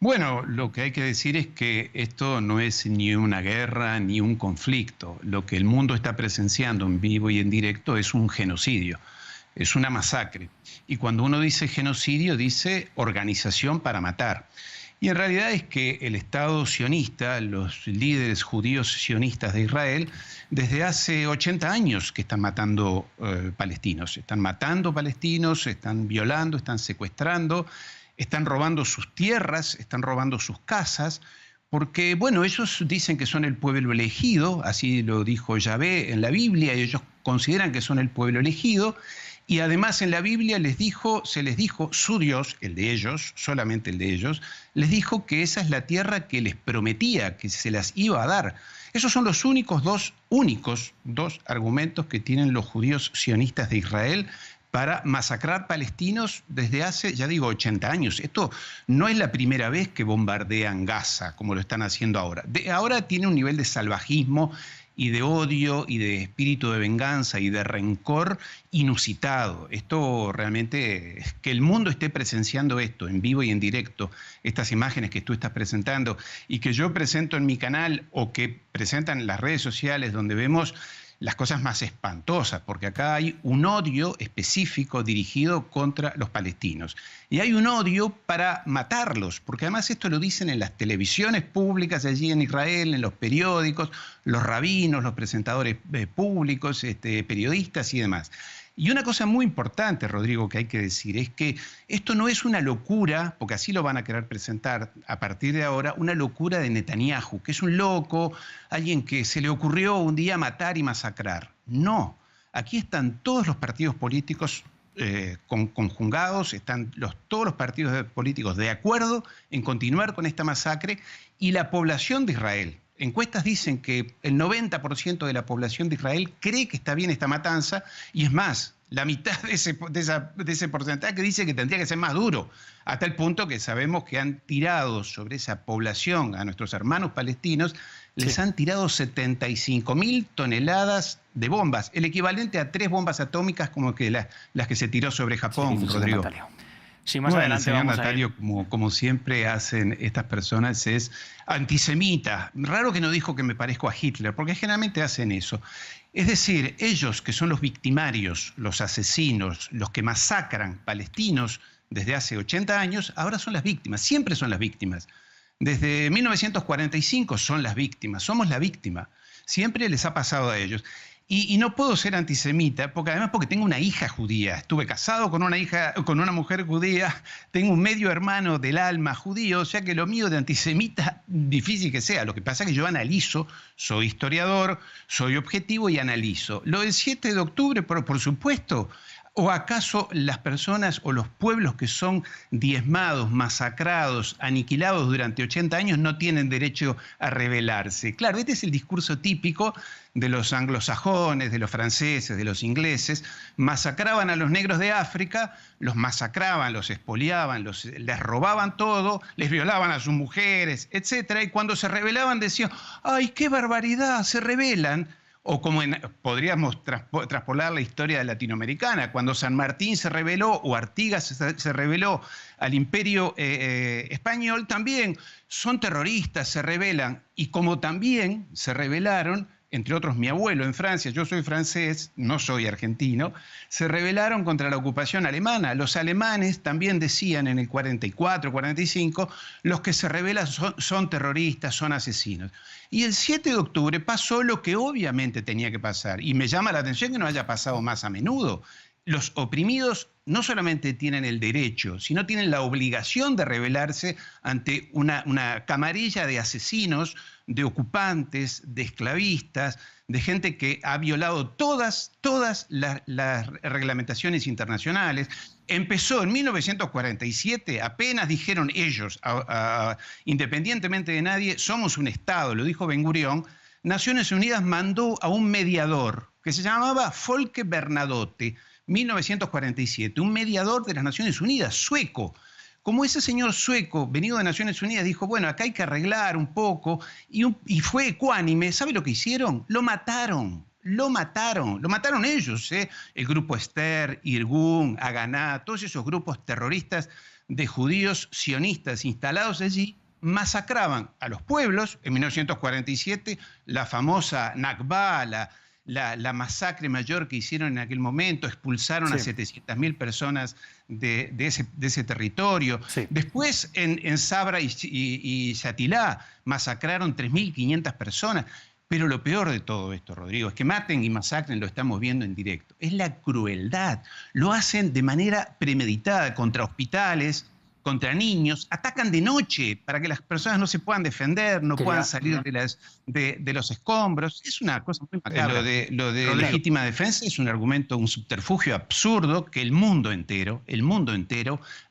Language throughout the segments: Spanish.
Bueno, lo que hay que decir es que esto no es ni una guerra ni un conflicto. Lo que el mundo está presenciando en vivo y en directo es un genocidio, es una masacre. Y cuando uno dice genocidio, dice organización para matar. Y en realidad es que el Estado sionista, los líderes judíos sionistas de Israel, desde hace 80 años que están matando palestinos. Están matando palestinos, están violando, están secuestrando, están robando sus tierras, están robando sus casas, porque, bueno, ellos dicen que son el pueblo elegido, así lo dijo Yahvé en la Biblia, y ellos consideran que son el pueblo elegido, y además en la Biblia se les dijo, su Dios, el de ellos, solamente el de ellos, les dijo que esa es la tierra que les prometía, que se las iba a dar. Esos son los únicos dos argumentos que tienen los judíos sionistas de Israel para masacrar palestinos desde hace, ya digo, 80 años. Esto no es la primera vez que bombardean Gaza, como lo están haciendo ahora. Ahora tiene un nivel de salvajismo y de odio y de espíritu de venganza y de rencor inusitado. Esto realmente, que el mundo esté presenciando esto en vivo y en directo, estas imágenes que tú estás presentando y que yo presento en mi canal o que presentan las redes sociales donde vemos las cosas más espantosas, porque acá hay un odio específico dirigido contra los palestinos. Y hay un odio para matarlos, porque además esto lo dicen en las televisiones públicas allí en Israel, en los periódicos, los rabinos, los presentadores públicos, periodistas y demás. Y una cosa muy importante, Rodrigo, que hay que decir, es que esto no es una locura, porque así lo van a querer presentar a partir de ahora, una locura de Netanyahu, que es un loco, alguien que se le ocurrió un día matar y masacrar. No, aquí están todos los partidos políticos conjugados, están todos los partidos políticos de acuerdo en continuar con esta masacre y la población de Israel. Encuestas dicen que el 90% de la población de Israel cree que está bien esta matanza y es más, la mitad de ese porcentaje dice que tendría que ser más duro, hasta el punto que sabemos que han tirado sobre esa población, a nuestros hermanos palestinos, les han tirado 75.000 toneladas de bombas, el equivalente a 3 bombas atómicas como que las que se tiró sobre Japón, sí, Rodrigo. Sí, más adelante señor vamos Natalio, como siempre hacen estas personas, es antisemita. Raro que no dijo que me parezco a Hitler, porque generalmente hacen eso. Es decir, ellos que son los victimarios, los asesinos, los que masacran palestinos desde hace 80 años, ahora son las víctimas, siempre son las víctimas. Desde 1945 son las víctimas, somos la víctima. Siempre les ha pasado a ellos. Y no puedo ser antisemita, porque tengo una hija judía. Estuve casado con una mujer judía, tengo un medio hermano del alma judío, o sea que lo mío de antisemita, difícil que sea. Lo que pasa es que yo analizo, soy historiador, soy objetivo y analizo. Lo del 7 de octubre, por supuesto. ¿O acaso las personas o los pueblos que son diezmados, masacrados, aniquilados durante 80 años no tienen derecho a rebelarse? Claro, este es el discurso típico de los anglosajones, de los franceses, de los ingleses. Masacraban a los negros de África, los masacraban, los expoliaban, les robaban todo, les violaban a sus mujeres, etc. Y cuando se rebelaban decían, ¡ay, qué barbaridad! Se rebelan. O como podríamos traspolar la historia latinoamericana, cuando San Martín se rebeló o Artigas se rebeló al Imperio español, también son terroristas, se rebelan. Y como también se rebelaron, entre otros mi abuelo en Francia, yo soy francés, no soy argentino, se rebelaron contra la ocupación alemana. Los alemanes también decían en el 44, 45, los que se rebelan son terroristas, son asesinos. Y el 7 de octubre pasó lo que obviamente tenía que pasar, y me llama la atención que no haya pasado más a menudo. Los oprimidos no solamente tienen el derecho, sino tienen la obligación de rebelarse ante una camarilla de asesinos, de ocupantes, de esclavistas, de gente que ha violado todas las reglamentaciones internacionales. Empezó en 1947, apenas dijeron ellos, independientemente de nadie, somos un Estado, lo dijo Ben-Gurión. Naciones Unidas mandó a un mediador que se llamaba Folke Bernadotte, 1947, un mediador de las Naciones Unidas, sueco. Como ese señor sueco, venido de Naciones Unidas, dijo, bueno, acá hay que arreglar un poco, y fue ecuánime, ¿sabe lo que hicieron? Lo mataron ellos, el grupo Esther, Irgun, Haganá, todos esos grupos terroristas de judíos sionistas instalados allí masacraban a los pueblos. En 1947, la famosa Nakba, la masacre mayor que hicieron en aquel momento, expulsaron a 700.000 personas de ese territorio. Sí. Después en Sabra y Yatilá masacraron 3.500 personas. Pero lo peor de todo esto, Rodrigo, es que maten y masacren, lo estamos viendo en directo. Es la crueldad. Lo hacen de manera premeditada contra hospitales, contra niños, atacan de noche para que las personas no se puedan defender, no puedan salir de los escombros. Es una cosa muy macabra. Lo de legítima defensa es un argumento, un subterfugio absurdo que el mundo entero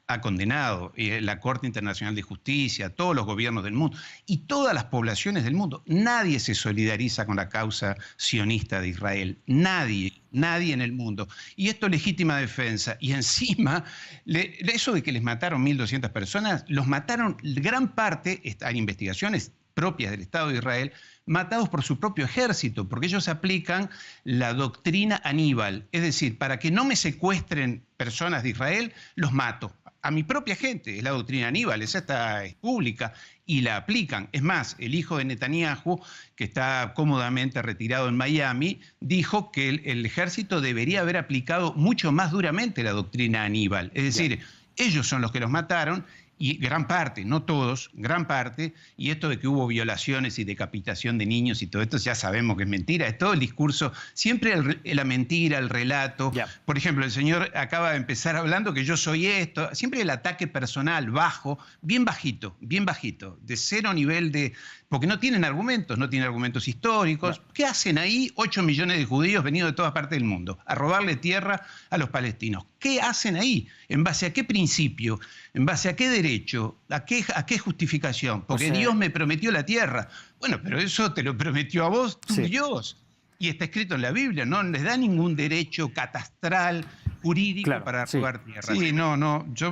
ha condenado. La Corte Internacional de Justicia, todos los gobiernos del mundo y todas las poblaciones del mundo. Nadie se solidariza con la causa sionista de Israel. Nadie en el mundo. Y esto es legítima defensa. Y encima, eso de que les mataron 1.200 personas, los mataron gran parte, hay investigaciones propias del Estado de Israel, matados por su propio ejército, porque ellos aplican la doctrina Aníbal. Es decir, para que no me secuestren personas de Israel, los mato. A mi propia gente, es la doctrina Aníbal, esa es pública, y la aplican. Es más, el hijo de Netanyahu, que está cómodamente retirado en Miami, dijo que el ejército debería haber aplicado mucho más duramente la doctrina Aníbal. Es decir, ellos son los que los mataron, y gran parte, no todos, gran parte, y esto de que hubo violaciones y decapitación de niños y todo esto ya sabemos que es mentira, es todo el discurso, siempre la mentira, el relato. Por ejemplo, el señor acaba de empezar hablando que yo soy esto, siempre el ataque personal bajo, bien bajito, de cero nivel de... Porque no tienen argumentos históricos. ¿Qué hacen ahí 8 millones de judíos venidos de todas partes del mundo? A robarle tierra a los palestinos. ¿Qué hacen ahí? ¿En base a qué principio? ¿En base a qué derecho? ¿A qué justificación? Porque Dios me prometió la tierra. Bueno, pero eso te lo prometió a vos, tu Dios. Y está escrito en la Biblia, no les da ningún derecho catastral, jurídico para robar tierra. Sí,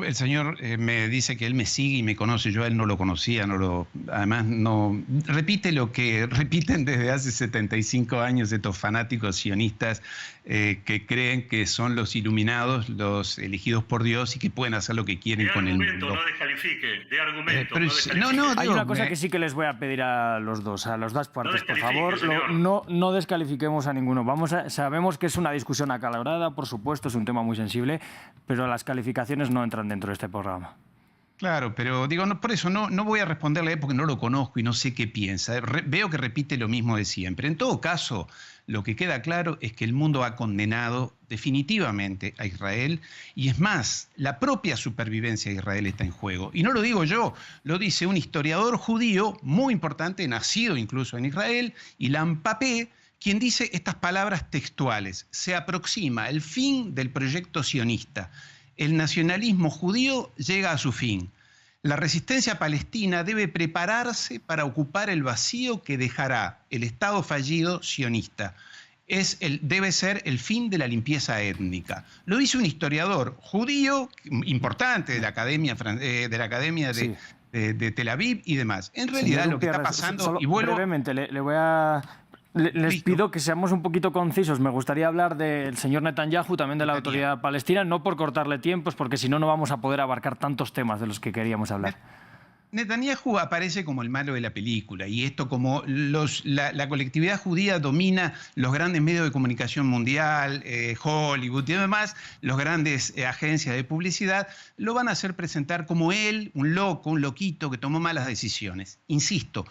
el señor me dice que él me sigue y me conoce, yo a él no lo conocía, además no repite lo que repiten desde hace 75 años estos fanáticos sionistas que creen que son los iluminados, los elegidos por Dios y que pueden hacer lo que quieren con el mundo. No descalifique, de argumento, Hay una cosa que sí que les voy a pedir a los dos partes, por favor, no descalifiquemos a ninguno. Sabemos que es una discusión acalorada, por supuesto, es un tema muy sensible, pero las calificaciones no entran dentro de este programa. Claro, pero digo, por eso no voy a responderle porque no lo conozco y no sé qué piensa. Veo que repite lo mismo de siempre. En todo caso, lo que queda claro es que el mundo ha condenado definitivamente a Israel y es más, la propia supervivencia de Israel está en juego. Y no lo digo yo, lo dice un historiador judío muy importante, nacido incluso en Israel, Ilan Pappé, quien dice estas palabras textuales: se aproxima el fin del proyecto sionista. El nacionalismo judío llega a su fin. La resistencia palestina debe prepararse para ocupar el vacío que dejará el Estado fallido sionista. Debe ser el fin de la limpieza étnica. Lo dice un historiador judío importante de la Academia de Tel Aviv y demás. En realidad lo que está pasando... Brevemente, les pido que seamos un poquito concisos. Me gustaría hablar del señor Netanyahu, también de la autoridad palestina, no por cortarle tiempos, porque si no, no vamos a poder abarcar tantos temas de los que queríamos hablar. Netanyahu aparece como el malo de la película, y esto como la colectividad judía domina los grandes medios de comunicación mundial, Hollywood y demás, los grandes agencias de publicidad, lo van a hacer presentar como él, un loco, un loquito que tomó malas decisiones. Insisto,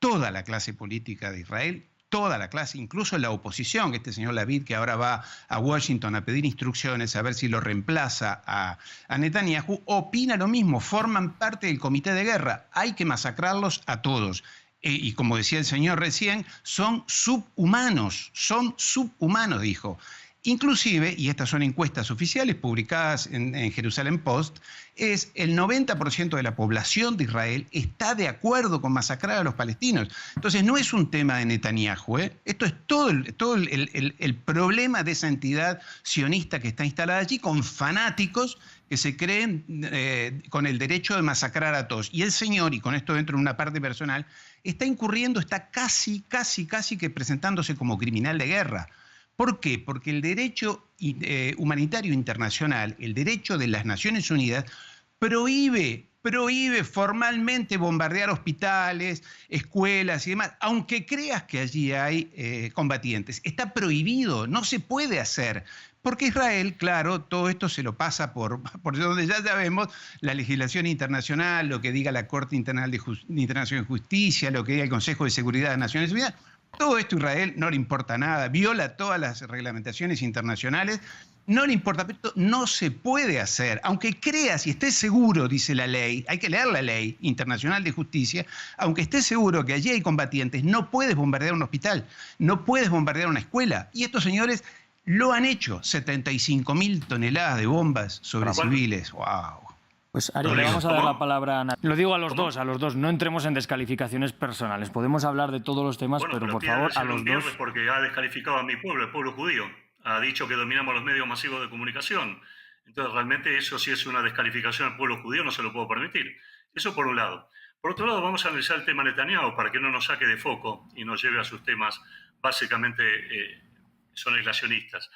toda la clase política de Israel, toda la clase, incluso la oposición, este señor Lapid, que ahora va a Washington a pedir instrucciones a ver si lo reemplaza a Netanyahu, opina lo mismo, forman parte del comité de guerra. Hay que masacrarlos a todos. Y como decía el señor recién, son subhumanos, dijo. Inclusive, y estas son encuestas oficiales publicadas en Jerusalem Post, es el 90% de la población de Israel está de acuerdo con masacrar a los palestinos. Entonces no es un tema de Netanyahu, esto es todo el problema de esa entidad sionista que está instalada allí con fanáticos que se creen con el derecho de masacrar a todos. Y el señor, y con esto entro en una parte personal, está casi que presentándose como criminal de guerra. ¿Por qué? Porque el derecho humanitario internacional, el derecho de las Naciones Unidas, prohíbe formalmente bombardear hospitales, escuelas y demás, aunque creas que allí hay combatientes. Está prohibido, no se puede hacer. Porque Israel, claro, todo esto se lo pasa por donde ya sabemos, la legislación internacional, lo que diga la Corte Internacional de Justicia, lo que diga el Consejo de Seguridad de Naciones Unidas. Todo esto a Israel no le importa nada, viola todas las reglamentaciones internacionales, no le importa, pero no se puede hacer, aunque creas y estés seguro, dice la ley, hay que leer la ley internacional de justicia, aunque estés seguro que allí hay combatientes, no puedes bombardear un hospital, no puedes bombardear una escuela. Y estos señores lo han hecho, 75.000 toneladas de bombas sobre civiles. ¡Wow! Pues Ariel, le vamos a dar la palabra a Ana. Lo digo a los dos, no entremos en descalificaciones personales. Podemos hablar de todos los temas, pero por favor, a los dos. Porque ha descalificado a mi pueblo, el pueblo judío. Ha dicho que dominamos los medios masivos de comunicación. Entonces, realmente eso sí es una descalificación al pueblo judío, no se lo puedo permitir. Eso por un lado. Por otro lado, vamos a analizar el tema Netanyahu para que no nos saque de foco y nos lleve a sus temas básicamente son aislacionistas.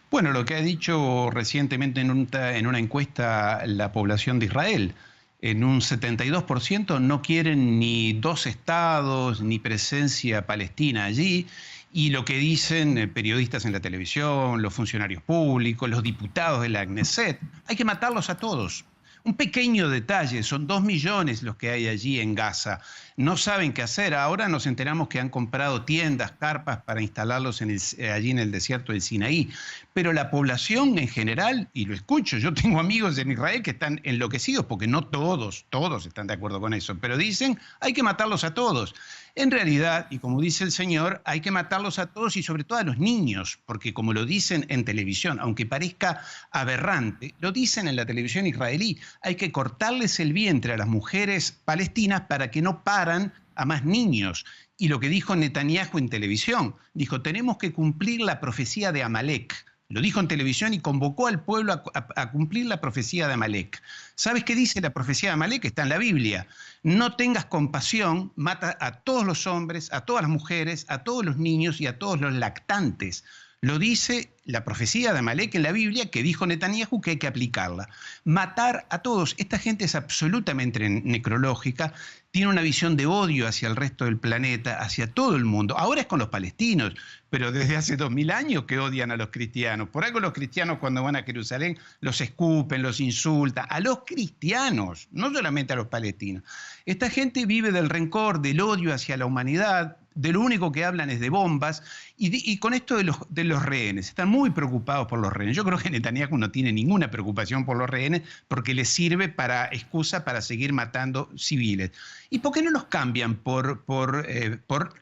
Bueno, lo que ha dicho recientemente en una encuesta la población de Israel, en un 72% no quieren ni dos estados, ni presencia palestina allí, y lo que dicen periodistas en la televisión, los funcionarios públicos, los diputados de la Knesset, hay que matarlos a todos. Un pequeño detalle, son 2 millones los que hay allí en Gaza. No saben qué hacer. Ahora nos enteramos que han comprado tiendas, carpas para instalarlos allí en el desierto del Sinaí. Pero la población en general, y lo escucho, yo tengo amigos en Israel que están enloquecidos, porque no todos están de acuerdo con eso, pero dicen, hay que matarlos a todos. En realidad, y como dice el señor, hay que matarlos a todos y sobre todo a los niños, porque como lo dicen en televisión, aunque parezca aberrante, lo dicen en la televisión israelí, hay que cortarles el vientre a las mujeres palestinas para que no paran a más niños. Y lo que dijo Netanyahu en televisión, dijo, tenemos que cumplir la profecía de Amalek. Lo dijo en televisión y convocó al pueblo a cumplir la profecía de Amalek. ¿Sabes qué dice la profecía de Amalek? Está en la Biblia. No tengas compasión, mata a todos los hombres, a todas las mujeres, a todos los niños y a todos los lactantes. Lo dice la profecía de Amalek en la Biblia, que dijo Netanyahu que hay que aplicarla. Matar a todos. Esta gente es absolutamente necrológica, tiene una visión de odio hacia el resto del planeta, hacia todo el mundo. Ahora es con los palestinos, pero desde hace 2000 años que odian a los cristianos. Por algo los cristianos cuando van a Jerusalén los escupen, los insultan. A los cristianos, no solamente a los palestinos. Esta gente vive del rencor, del odio hacia la humanidad. De lo único que hablan es de bombas, y con esto de los rehenes, están muy preocupados por los rehenes. Yo creo que Netanyahu no tiene ninguna preocupación por los rehenes porque les sirve para excusa para seguir matando civiles. ¿Y por qué no los cambian por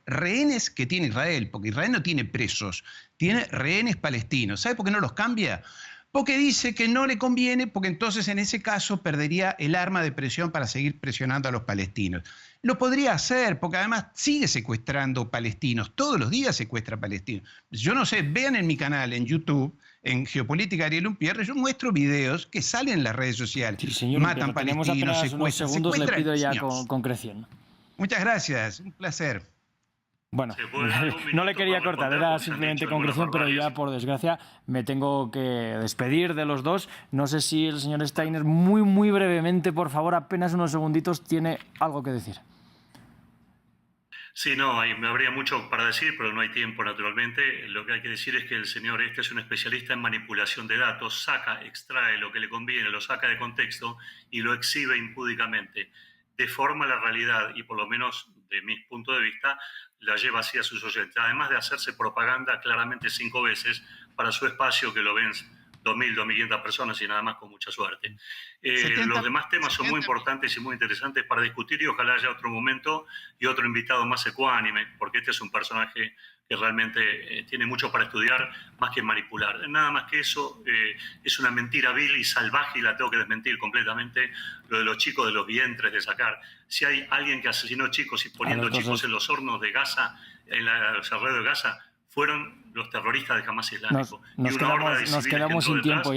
rehenes que tiene Israel? Porque Israel no tiene presos, tiene rehenes palestinos. ¿Sabe por qué no los cambia? Porque dice que no le conviene, porque entonces en ese caso perdería el arma de presión para seguir presionando a los palestinos. Lo podría hacer, porque además sigue secuestrando palestinos, todos los días secuestra palestinos. Yo no sé, vean en mi canal, en YouTube, en Geopolítica Ariel Unpierre, yo muestro videos que salen en las redes sociales. Sí, señor, matan palestinos, tenemos apenas unos segundos, le pido ya niños. concreción. Muchas gracias, un placer. Bueno, no le quería cortar, era simplemente concreción, pero ya por desgracia me tengo que despedir de los dos. No sé si el señor Steiner, muy brevemente, por favor, apenas unos segunditos, tiene algo que decir. Sí, no, me habría mucho para decir, pero no hay tiempo, naturalmente. Lo que hay que decir es que el señor es un especialista en manipulación de datos, extrae lo que le conviene, lo saca de contexto y lo exhibe impúdicamente. Deforma la realidad y, por lo menos de mi punto de vista, la lleva así a sus oyentes. Además de hacerse propaganda claramente 5 veces para su espacio, que lo ven 2.000, 2.500 personas y nada más con mucha suerte. Los demás temas son muy importantes y muy interesantes para discutir y ojalá haya otro momento y otro invitado más ecuánime, porque este es un personaje que realmente tiene mucho para estudiar más que manipular. Nada más que eso, es una mentira vil y salvaje y la tengo que desmentir completamente, lo de los chicos de los vientres de sacar. Si hay alguien que asesinó chicos y poniendo chicos en los hornos de Gaza, en los alrededores de Gaza, fueron los terroristas de Hamas Islámico. Nos quedamos sin tiempo.